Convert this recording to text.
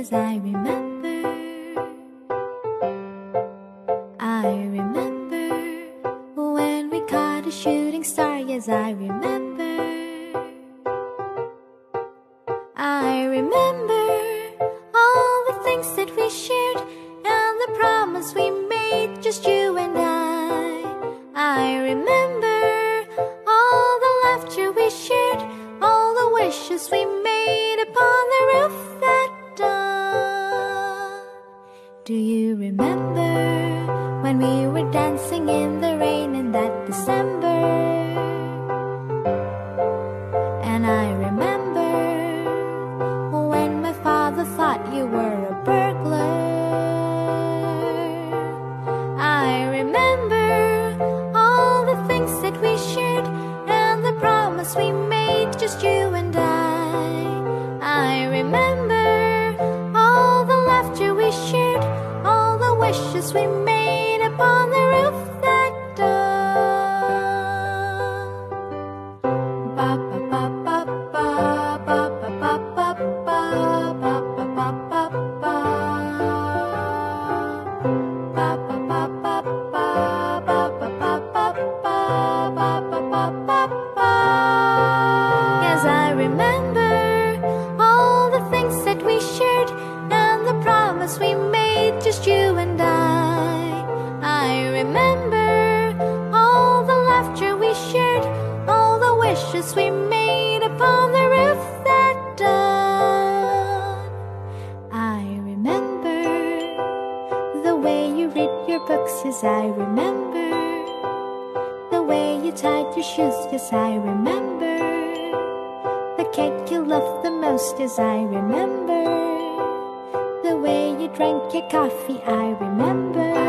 yes, I remember. I remember when we caught a shooting star, yes, I remember. I remember all the things that we shared and the promise we made, just you and I remember all the laughter we shared, all the wishes we made upon the roof that dawn. Do you remember when we were dancing in the rain in that December? And I remember when my father thought you were a burglar. I remember all the things that we shared and the promise we made, just you and I remember all the laughter we shared, all the wishes we made upon the roof that dawn. Ba ba ba ba ba ba ba ba ba ba ba ba ba ba ba. Ba ba ba ba ba ba ba ba ba ba ba ba ba. Yes, I remember all the things that we shared and the promise we made, just you and I remember all the laughter we shared, all the wishes we made upon the roof that dawn. I remember the way you read your books, yes, I remember the way you tied your shoes, yes, I remember the cake you loved the most, yes, I remember the way you drank your coffee, I remember